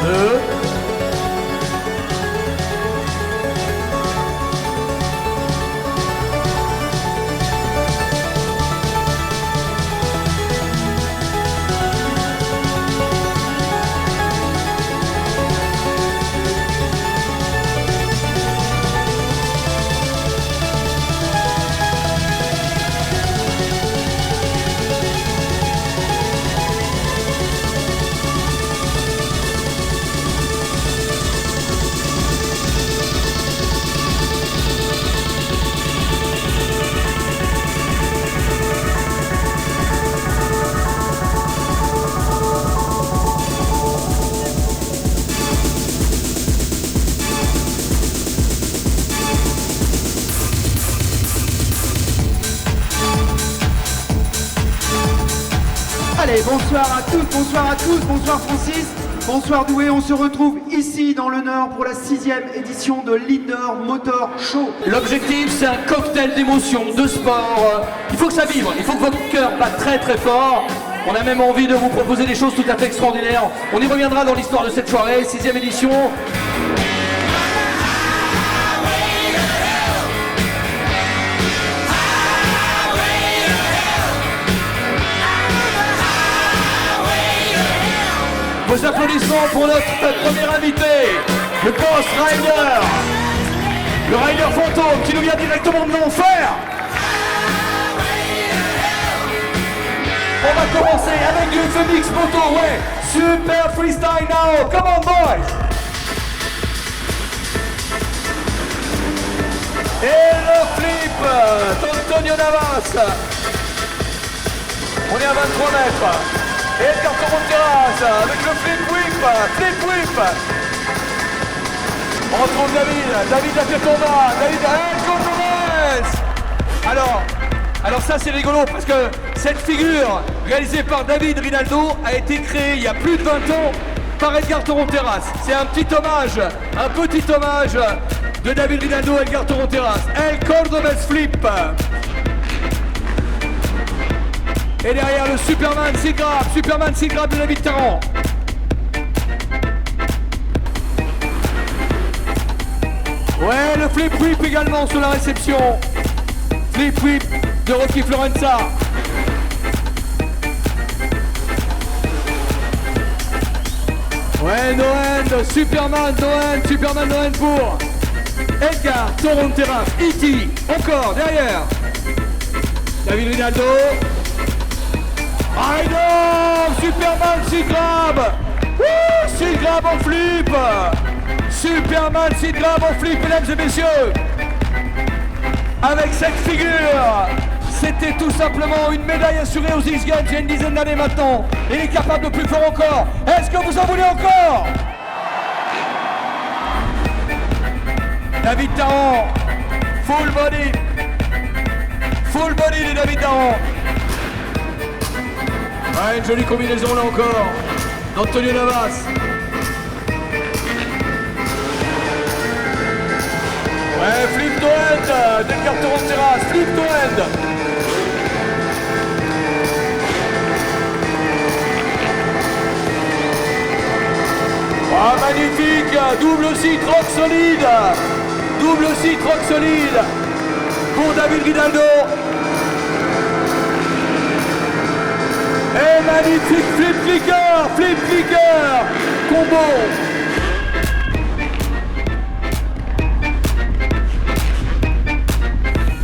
2. Allez, bonsoir à toutes, bonsoir à tous, bonsoir Francis, bonsoir Douai, on se retrouve ici dans le Nord pour la 6e édition de l'Indoor Motor Show. L'objectif, c'est un cocktail d'émotions, de sport. Il faut que ça vibre, il faut que votre cœur batte très très fort. On a même envie de vous proposer des choses tout à fait extraordinaires. On y reviendra dans l'histoire de cette soirée, 6e édition. Vos applaudissements pour notre premier invité, le Ghost Rider, le Rider fantôme qui nous vient directement de l'enfer. On va commencer avec du FMX Moto, ouais, super freestyle now, come on boys. Et le flip d'Antonio Navas. On est à 23 mètres. Et Edgar Toronteras avec le flip whip. On retrouve David a fait combat, David alors ça c'est rigolo parce que cette figure réalisée par David Rinaldo a été créée il y a plus de 20 ans par Edgar Toronteras. C'est un petit hommage de David Rinaldo à Edgar Toronteras. El Cordobés Flip. Et derrière le Superman Seed Grab de David Tarrant. Ouais, le flip whip également sur la réception. Flip whip de Rocky Florenza. Ouais, no end, Superman pour Edgar Toronteras. E.T. encore derrière. David Rinaldo. Rider, Superman Seed Grab. Seed Grab en flip. Superman Seed Grab en flip, mesdames et messieurs. Avec cette figure, c'était tout simplement une médaille assurée aux X Games il y a une dizaine d'années maintenant. Il est capable de plus fort encore. Est-ce que vous en voulez encore? David Tarrant, full body de David Tarrant. Ouais, une jolie combinaison là encore d'Antonio Navas. Ouais, flip to end d'Edgar Toronteras, flip to end. Ah, magnifique, double seat rock solide pour David Rinaldo. Et magnifique flip flicker, combo.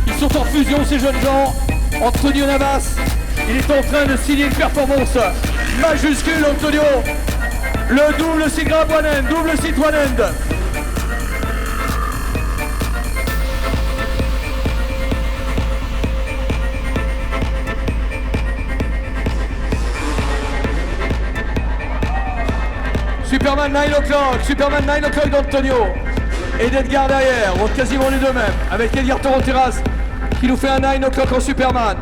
Ils sont en fusion ces jeunes gens. Antonio Navas, il est en train de signer une performance majuscule. Antonio, le double seat grab one end, double seat one end. Superman 9 o'clock d'Antonio et d'Edgar derrière, on est quasiment les deux mêmes, avec Edgar Toronteras qui nous fait un 9 o'clock en Superman.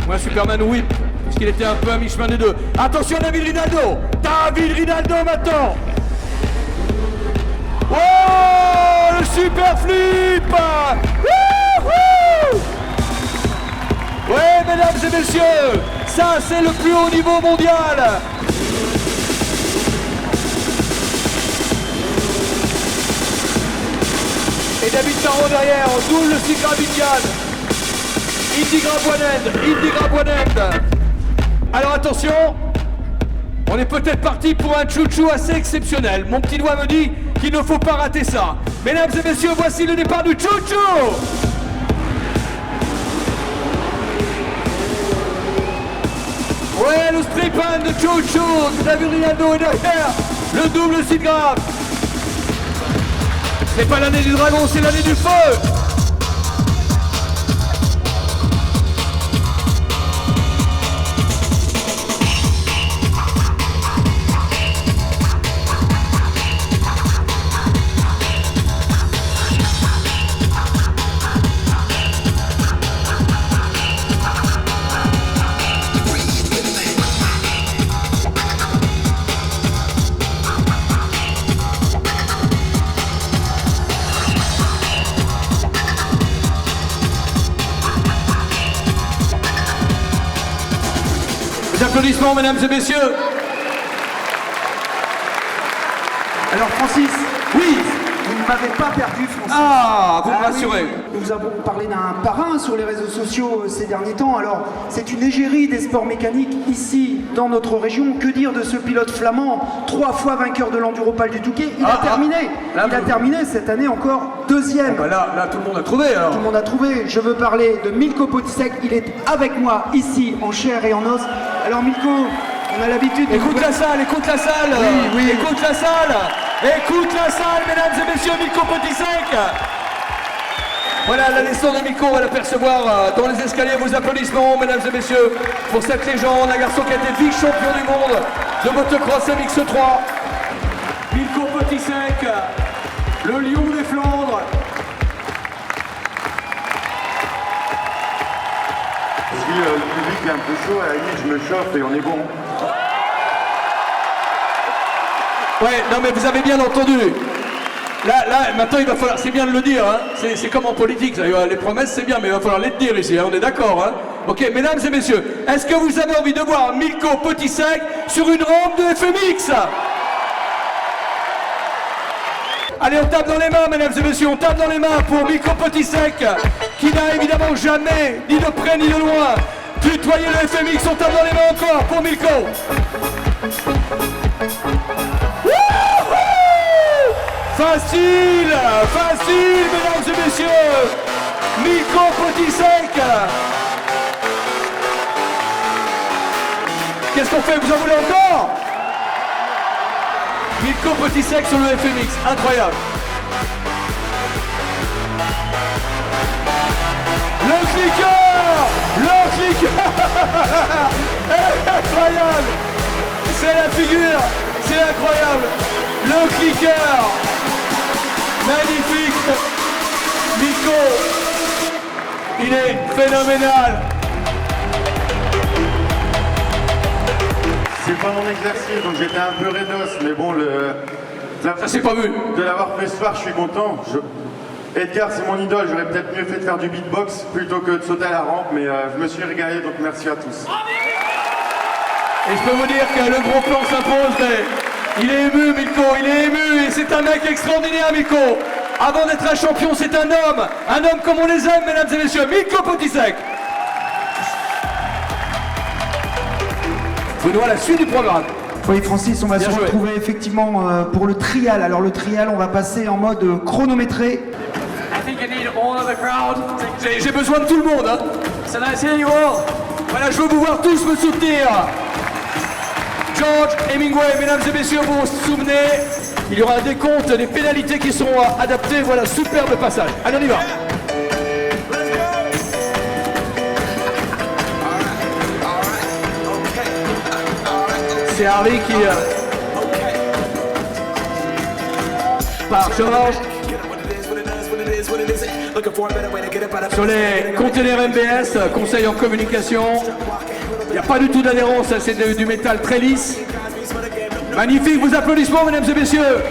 Moi Superman whip, puisqu'il était un peu à mi-chemin des deux. Attention David Rinaldo maintenant. Oh, le super flip. Wouhou. Ouais, mesdames et messieurs, ça c'est le plus haut niveau mondial. Et David Tarot derrière, double Sigra Abidjan. Indigra Boinend. Alors attention, on est peut-être parti pour un chouchou assez exceptionnel. Mon petit doigt me dit qu'il ne faut pas rater ça. Mesdames et messieurs, voici le départ du chouchou. Ouais, le strip-on de chouchou. David Rinaldo est derrière. Le double Sigra. C'est pas l'année du dragon, c'est l'année du feu. Applaudissements, mesdames et messieurs. Alors Francis, oui, vous ne m'avez pas perdu, Francis. Ah, vous me rassurez. Oui. Nous avons parlé d'un parrain sur les réseaux sociaux ces derniers temps. Alors, c'est une égérie des sports mécaniques ici, dans notre région. Que dire de ce pilote flamand, 3 fois vainqueur de l'Enduropal du Touquet? Il a terminé cette année encore 2e. Bah là, tout le monde a trouvé alors. Tout le monde a trouvé. Je veux parler de Milko Potisek. Il est avec moi ici, en chair et en os. Alors Milko, on a l'habitude de... Écoute la salle. Oui. Écoute la salle, mesdames et messieurs, Milko Potisek. Voilà, la naissance de Milko, on va l'apercevoir dans les escaliers. Vos applaudissements, mesdames et messieurs, pour cette légende, un garçon qui a été vice-champion du monde de motocross MX3. Milko Potisek, le lion des Flandres. Si le public est un peu chaud, à la limite je me chauffe et on est bon. Ouais, non mais vous avez bien entendu. Là, maintenant il va falloir, c'est bien de le dire, hein. C'est comme en politique, ça, les promesses c'est bien, mais il va falloir les dire ici, hein. On est d'accord, hein. Ok, mesdames et messieurs, est-ce que vous avez envie de voir Milko Potisek sur une rampe de FMX? Allez, on tape dans les mains, mesdames et messieurs, on tape dans les mains pour Milko Potisek, qui n'a évidemment jamais, ni de près ni de loin, tutoyé le FMX. On tape dans les mains encore pour Milko. Facile, mesdames et messieurs, Milko Potisek. Qu'est-ce qu'on fait? Vous en voulez encore? Milko Potisek sur le FMX, incroyable. Le clicker incroyable. C'est la figure, c'est incroyable. Le clicker, magnifique. Milko, il est phénoménal. C'est pas mon exercice, donc j'étais un peu rénos, mais bon, Ça s'est pas vu. de l'avoir fait ce soir, je suis content. Edgar, c'est mon idole, j'aurais peut-être mieux fait de faire du beatbox plutôt que de sauter à la rampe, mais je me suis régalé, donc merci à tous. Et je peux vous dire que le gros plan s'impose, mais il est ému, Milko, il est ému, et c'est un mec extraordinaire, Milko. Avant d'être un champion, c'est un homme comme on les aime, mesdames et messieurs, Milko Potisek. Benoît, la suite du programme. Oui, Francis, on va Bien se joué. retrouver effectivement pour le trial. Alors le trial, on va passer en mode chronométré. J'ai besoin de tout le monde, hein. Voilà, je veux vous voir tous me soutenir. George Hemingway, mesdames et messieurs, vous vous souvenez, il y aura un décompte des pénalités qui seront adaptées. Voilà, superbe passage. Allez, on y va. C'est Harley qui par George sur les containers MBS, conseil en communication. Il n'y a pas du tout d'adhérence, c'est du métal très lisse. Magnifique, vos applaudissements, mesdames et messieurs.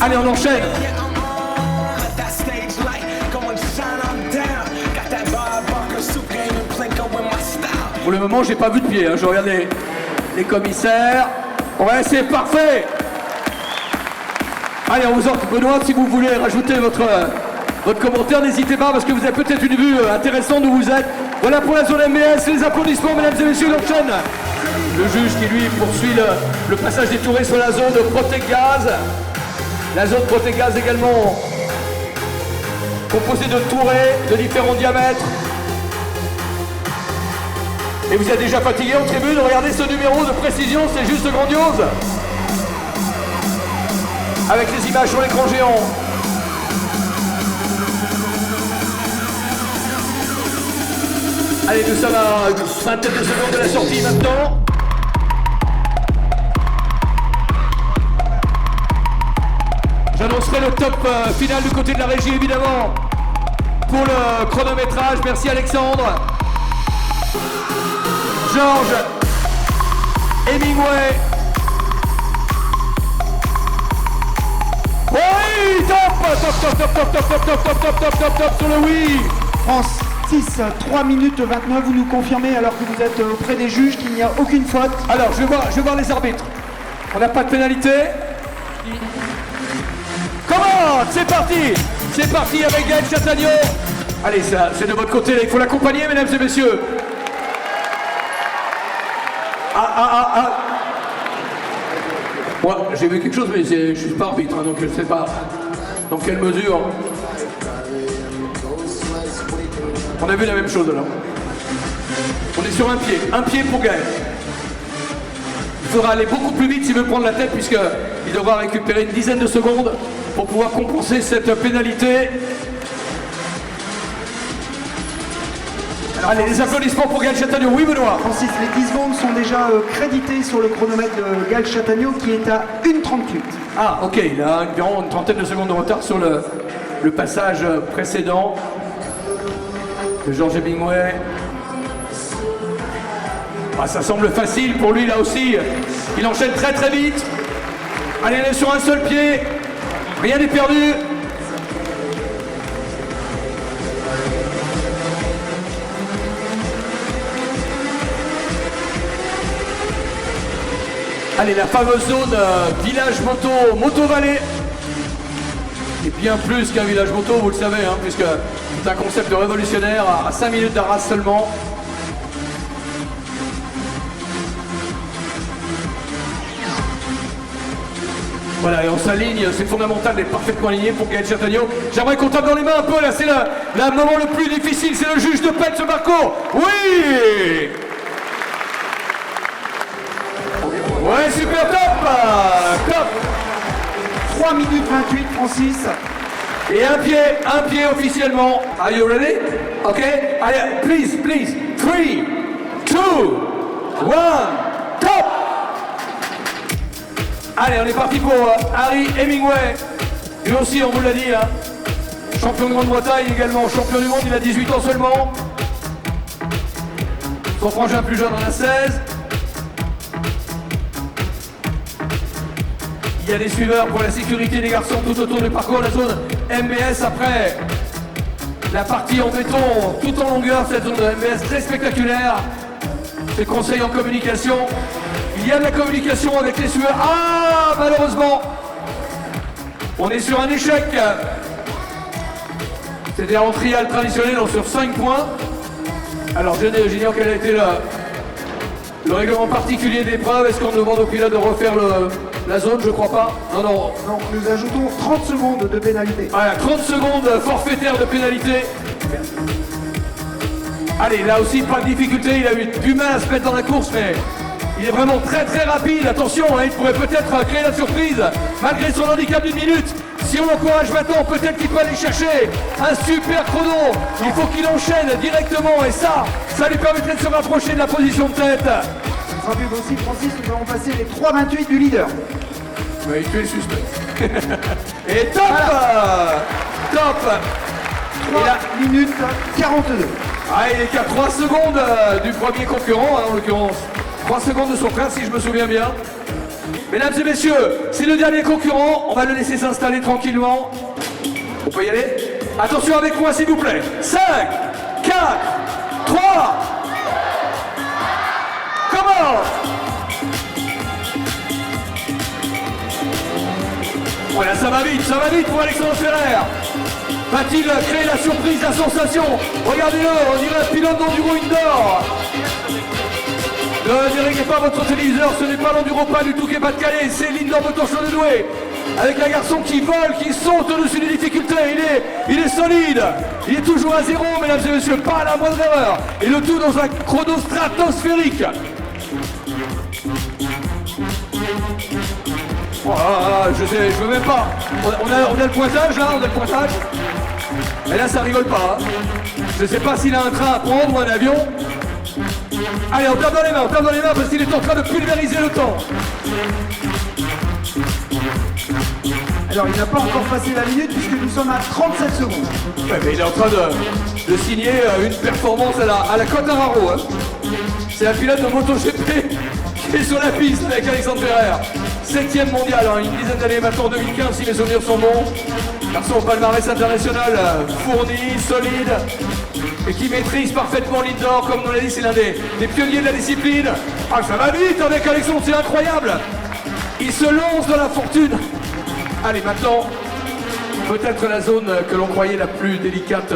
Allez, on enchaîne. Vous Pour le moment, j'ai pas vu de pied. Hein. Je regarde les commissaires. Ouais, c'est parfait. Allez, on vous en... Benoît, si vous voulez rajouter votre commentaire, n'hésitez pas, parce que vous avez peut-être une vue intéressante d'où vous êtes. Voilà pour la zone MBS, les applaudissements, mesdames et messieurs, l'enchaîne. Le juge qui, lui, poursuit le passage des tourés sur la zone de Protect Gaz. La zone Protect Gaz également composée de tourés de différents diamètres. Et vous êtes déjà fatigué en tribune, regardez ce numéro de précision, c'est juste grandiose. Avec les images sur l'écran géant. Allez, nous sommes à une vingtaine de secondes de la sortie maintenant. J'annoncerai le top final du côté de la régie, évidemment, pour le chronométrage. Merci Alexandre. Georges, Hemingway. Oui, top sur le oui. France 6, 3 minutes 29, vous nous confirmez alors que vous êtes auprès des juges qu'il n'y a aucune faute. Alors, je vais voir les arbitres. On n'a pas de pénalité. Comment? C'est parti avec Gaël Chatagnon. Allez, c'est de votre côté, là. Il faut l'accompagner, mesdames et messieurs. Moi, j'ai vu quelque chose, mais je suis pas arbitre, hein, donc je ne sais pas dans quelle mesure. On a vu la même chose là. On est sur un pied pour Gaël. Il faudra aller beaucoup plus vite s'il veut prendre la tête, puisqu'il devra récupérer une dizaine de secondes pour pouvoir compenser cette pénalité. Allez, les applaudissements pour Gaël Chatagnon. Oui, Benoît. Francis, les 10 secondes sont déjà créditées sur le chronomètre de Gaël Chatagnon qui est à 1,38. Ah, ok, il a environ une trentaine de secondes de retard sur le passage précédent de Georges Hemingway. Ah, ça semble facile pour lui là aussi. Il enchaîne très très vite. Allez, on est sur un seul pied. Rien n'est perdu. Allez, la fameuse zone village moto-vallée. Et bien plus qu'un village moto, vous le savez, hein, puisque c'est un concept révolutionnaire à 5 minutes d'Arras seulement. Voilà, et on s'aligne, c'est fondamental d'être parfaitement aligné pour Gaël Chatagnon. J'aimerais qu'on tape dans les mains un peu, là, c'est le moment le plus difficile, c'est le juge de peine, ce Marco. Oui! Ouais, super, top! 3 minutes 28, Francis. Et un pied officiellement. Are you ready? Ok? Allez, please. 3, 2, 1, top! Allez, on est parti pour Harry Hemingway. Lui aussi, on vous l'a dit, hein. Champion de Grande-Bretagne également, champion du monde, il a 18 ans seulement. Son frangin plus jeune en a 16. Il y a des suiveurs pour la sécurité des garçons tout autour du parcours, la zone MBS après la partie en béton tout en longueur, cette zone de MBS très spectaculaire. C'est conseil en communication. Il y a de la communication avec les suiveurs. Ah, malheureusement, on est sur un échec. C'était en trial traditionnel, donc sur 5 points. Alors j'ignore quel a été le règlement particulier d'épreuve. Est-ce qu'on demande au pilote de refaire la zone? Je crois pas. Non. Donc nous ajoutons 30 secondes de pénalité. Voilà, 30 secondes forfaitaires de pénalité. Allez, là aussi, pas de difficulté. Il a eu du mal à se mettre dans la course, mais il est vraiment très très rapide. Attention, hein, il pourrait peut-être créer la surprise, malgré son handicap d'une minute. Si on l'encourage maintenant, peut-être qu'il peut aller chercher un super chrono. Il faut qu'il enchaîne directement, et ça lui permettrait de se rapprocher de la position de tête. Ce sera plus possible, Francis, nous allons passer les 3,28 du leader. Oui, tu es suspect. Et top, voilà. Top. 3 minutes 42. Ah, il est qu'à 3 secondes du premier concurrent, hein, en l'occurrence. 3 secondes de son frère, si je me souviens bien. Mesdames et messieurs, c'est le dernier concurrent. On va le laisser s'installer tranquillement. On peut y aller? Attention avec moi, s'il vous plaît. 5, 4, 3, Voilà, ça va vite pour Alexandre Ferrer. Va-t-il créer la surprise, la sensation? Regardez-le, on dirait un pilote d'enduro indoor. Ne déréglez pas votre téléviseur, ce n'est pas l'enduro pas du tout qui est pas de Calais, c'est l'indoor motor de Douai. Avec un garçon qui vole, qui saute au-dessus des difficultés, il est solide, il est toujours à zéro, mesdames et messieurs, pas à la moindre erreur. Et le tout dans un chrono stratosphérique. Oh, je sais, je veux même pas. On a le pointage là, on a le pointage. Et là ça rigole pas. Hein. Je sais pas s'il a un train à prendre ou un avion. Allez, on tape dans les mains parce qu'il est en train de pulvériser le temps. Alors il n'a pas encore passé la minute puisque nous sommes à 37 secondes. Ouais, mais il est en train de signer une performance à la Quartararo. Hein. C'est la pilote de MotoGP qui est sur la piste avec Alexandre Ferrer. 7e mondial, hein, une dizaine d'années maintenant, 2015 si mes souvenirs sont bons. Garçon au palmarès international fourni, solide et qui maîtrise parfaitement l'indoor. Comme on l'a dit, c'est l'un des pionniers de la discipline. Ah, ça va vite avec Alexandre, c'est incroyable. Il se lance dans la fortune. Allez, maintenant, peut-être la zone que l'on croyait la plus délicate.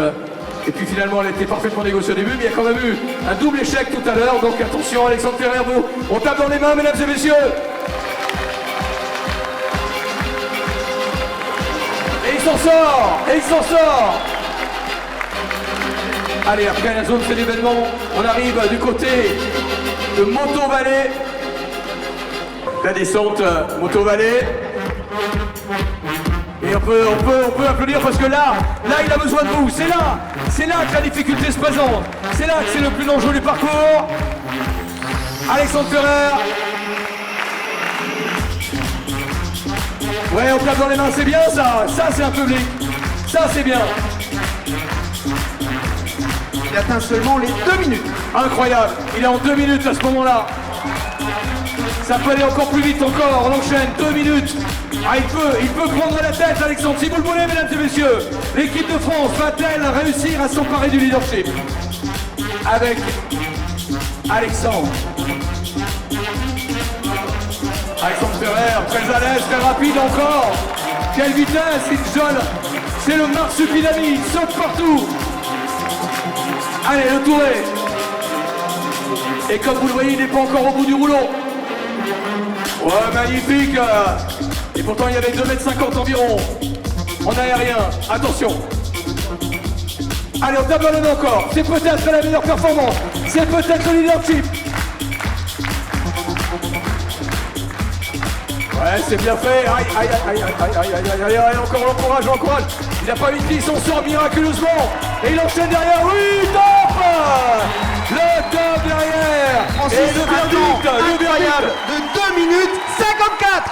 Et puis finalement, elle était parfaitement négociée au début, mais il y a quand même eu un double échec tout à l'heure. Donc attention, Alexandre Ferrer, on tape dans les mains, mesdames et messieurs. Et il s'en sort. Allez, après la zone fait l'événement, on arrive du côté de Moto Valley. La descente Moto Valley. Et on peut applaudir parce que là il a besoin de vous. C'est là que la difficulté se présente. C'est là que c'est le plus dangereux du parcours. Alexandre Ferrer. Ouais, on tape dans les mains, c'est bien ça. Ça c'est un public. Ça c'est bien. Il atteint seulement les 2 minutes. Incroyable. Il est en 2 minutes à ce moment-là. Ça peut aller encore plus vite encore. On enchaîne 2 minutes. Ah, il peut prendre la tête, Alexandre. Si vous le voulez, mesdames et messieurs, l'équipe de France va-t-elle réussir à s'emparer du leadership avec Alexandre Ferrer, très à l'aise, très rapide encore. Quelle vitesse, il jonne. C'est le marsupilami, il saute partout. Allez, le touré. Et comme vous le voyez, il n'est pas encore au bout du rouleau. Ouais, magnifique. Et pourtant, il y avait 2,50 m environ. En aérien, attention. Allez, on tape dans les mains encore. C'est peut-être la meilleure performance. C'est peut-être le leadership. Ouais, c'est bien fait. Aïe, on encourage. Il n'a pas une piste, on sort miraculeusement. Et il enchaîne derrière. Oui, top. Le top derrière. Francis, et le verdict incroyable de 2 minutes 54.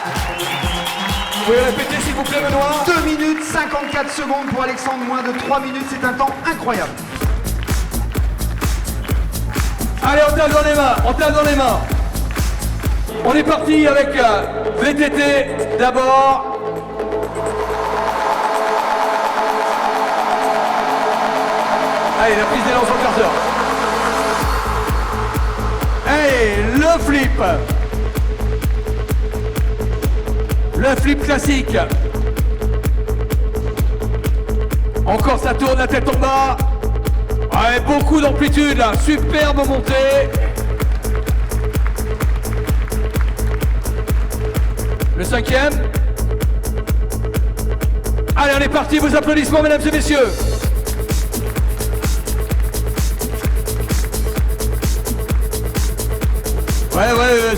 Vous pouvez répéter s'il vous plaît, Benoît? 2 minutes 54 secondes pour Alexandre, moins de 3 minutes, c'est un temps incroyable. Allez, on tape dans les mains. On est parti avec VTT d'abord. Allez, la prise d'élan sur le carter. Allez, le flip. Le flip classique. Encore ça tourne la tête en bas. Ouais, beaucoup d'amplitude là. Superbe montée. Le 5e. Allez, on est parti. Vos applaudissements, mesdames et messieurs. Ouais,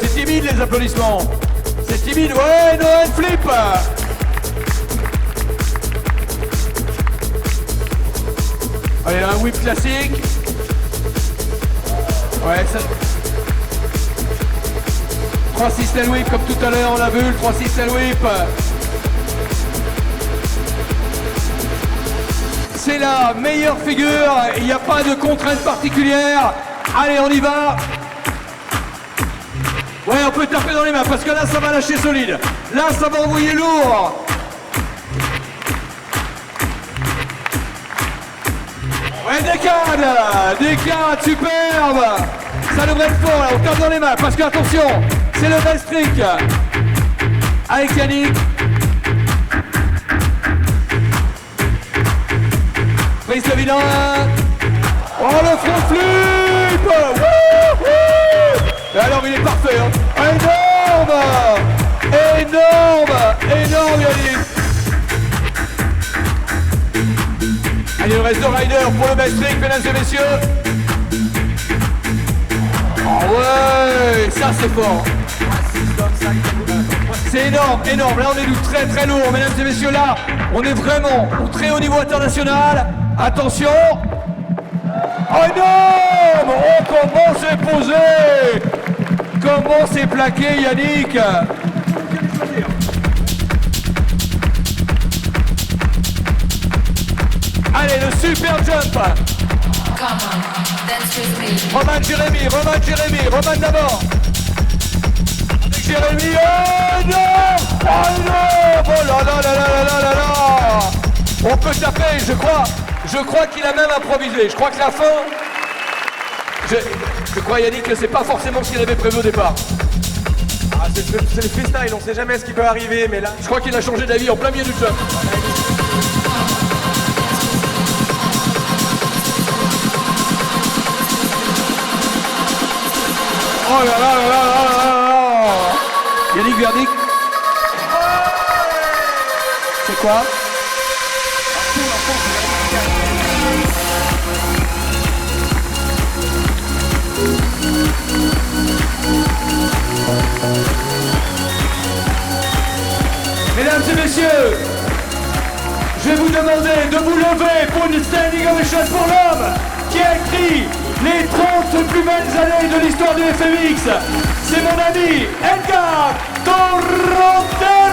c'est timide les applaudissements. C'est timide, ouais, Noël flip. Allez, un whip classique. Ouais, ça... 3-6 tail whip comme tout à l'heure, on l'a vu, le 3-6 tail whip. C'est la meilleure figure, il n'y a pas de contrainte particulière. Allez, on y va. Ouais, on peut taper dans les mains parce que là, ça va lâcher solide. Là, ça va envoyer lourd. Ouais, décade, superbe. Ça devrait être fort là, on tape dans les mains parce que attention, c'est le best trick avec Yannick. Prise de vilain. Oh le front flip. Wouhou. Et alors il est parfait hein. Énorme Yannick. Allez, il reste 2 riders pour le best trick, mesdames et messieurs. Oh ouais, ça c'est fort. C'est énorme. Là on est du très lourd, mesdames et messieurs. Là, on est vraiment au très haut niveau international. Attention. Oh énorme. Oh comment c'est posé. Comment c'est plaqué Yannick. Allez, le super jump. Romain Jérémy, Romain d'abord. Avec Jérémy, oh non. Oh là là. On peut taper, je crois qu'il a même improvisé. Je crois que la fin, je crois Yannick que c'est pas forcément ce qu'il avait prévu au départ. Ah, c'est le freestyle, on sait jamais ce qui peut arriver, mais là... Je crois qu'il a changé d'avis en plein milieu du jump. Oh là là. Yannick Verdict. C'est quoi? Mesdames et messieurs, je vais vous demander de vous lever pour une standing ovation pour l'homme qui a écrit les 30 plus belles années de l'histoire du FMX. C'est mon ami Edgar Torronteras.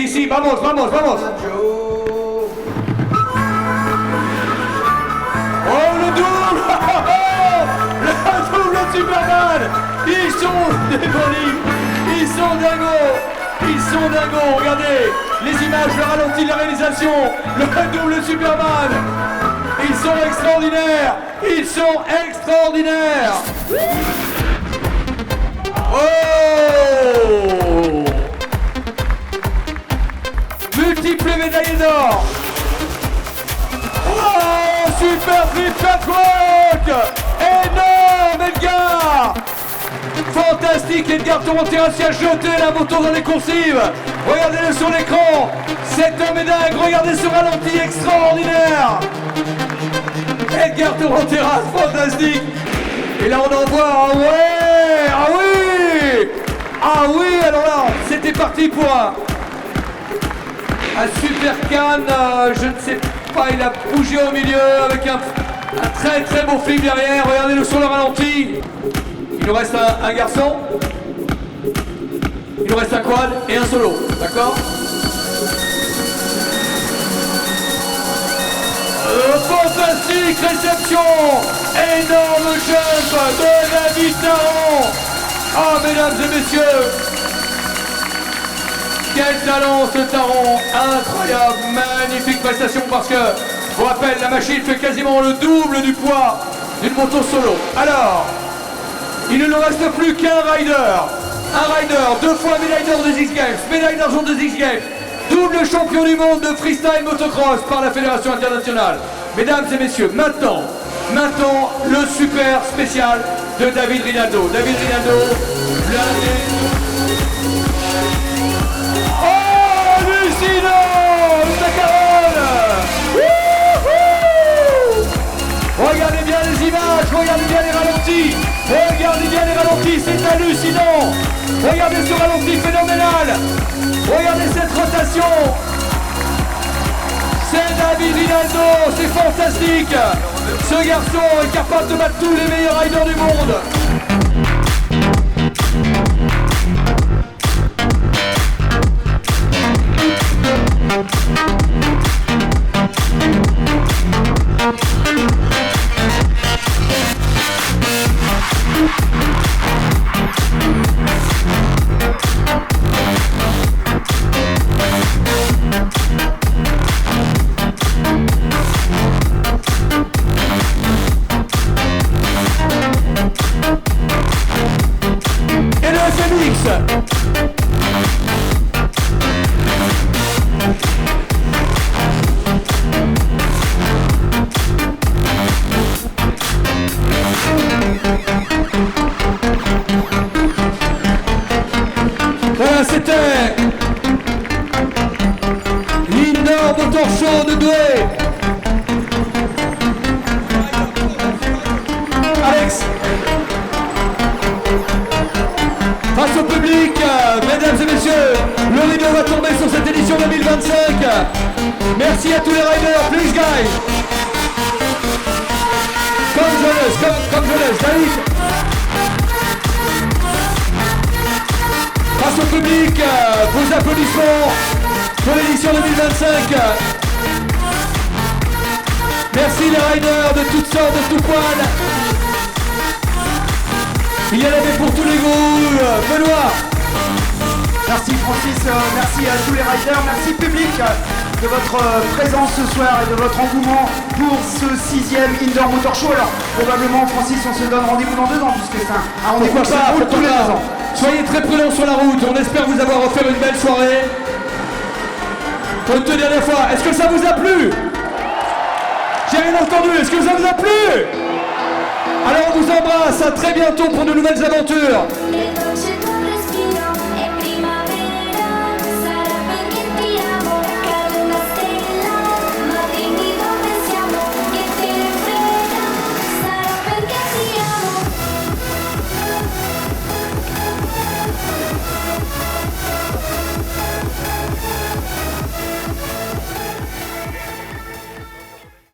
Sí, vamos. Oh, le double. Le double Superman. Ils sont démolis. Ils sont dingos. Regardez les images, le ralenti de la réalisation. Le double Superman. Ils sont extraordinaires. Oh, multiples médailles d'or. Oh, super flip catwalk. Énorme Edgar. Fantastique Edgar Torronteras qui a jeté la moto dans les coursives. Regardez-le sur l'écran. Cet homme est dingue. Regardez ce ralenti extraordinaire. Edgar Torronteras, fantastique. Et là on en voit, ah oui, alors là, c'était parti pour un super can, je ne sais pas, il a bougé au milieu avec un très beau flip derrière. Regardez-le sur le ralenti. Il nous reste un garçon, il nous reste un quad et un solo, d'accord? Fantastique réception, énorme jump de David Taron. Ah, mesdames et messieurs, quel talent ce Taron, incroyable, magnifique prestation parce que, je vous rappelle, la machine fait quasiment le double du poids d'une moto solo. Alors, il ne nous reste plus qu'un rider. Un rider, 2 fois médaille d'or des X-Games, médaille d'argent des X-Games, double champion du monde de freestyle motocross par la Fédération internationale. Mesdames et messieurs, maintenant, Maintenant, le super spécial de David Rinaldo. David Rinaldo, l'un des... Oh, hallucinant, sa Carole. Regardez bien les images, regardez bien les ralentis. Regardez bien les ralentis, c'est hallucinant. Regardez ce ralenti phénoménal. Regardez cette rotation. C'est David Rinaldo, c'est fantastique. Ce garçon est capable de battre tous les meilleurs riders du monde. Et le FMX. Voilà, c'était l'Indoor Motor Show de Douai. Alex, face au public, mesdames et messieurs, le rideau va tomber sur cette édition 2025. Merci à tous les riders, please guys. Comme je laisse, David. Face au public, vos applaudissements pour l'édition 2025. Merci les riders de toutes sortes, de tout poil. Il y en avait pour tous les goûts. Benoît. Merci Francis, merci à tous les riders, merci public de votre présence ce soir et de votre engouement pour ce 6e Indoor Motor Show. Alors probablement Francis, on se donne rendez-vous dans 2 ans puisque c'est un rendez-vous Pourquoi pas, tous les 2 ans. Soyez très prudents sur la route, on espère vous avoir offert une belle soirée. Pour une toute dernière fois, est-ce que ça vous a plu? J'ai rien entendu, est-ce que ça vous a plu? Alors on vous embrasse, à très bientôt pour de nouvelles aventures.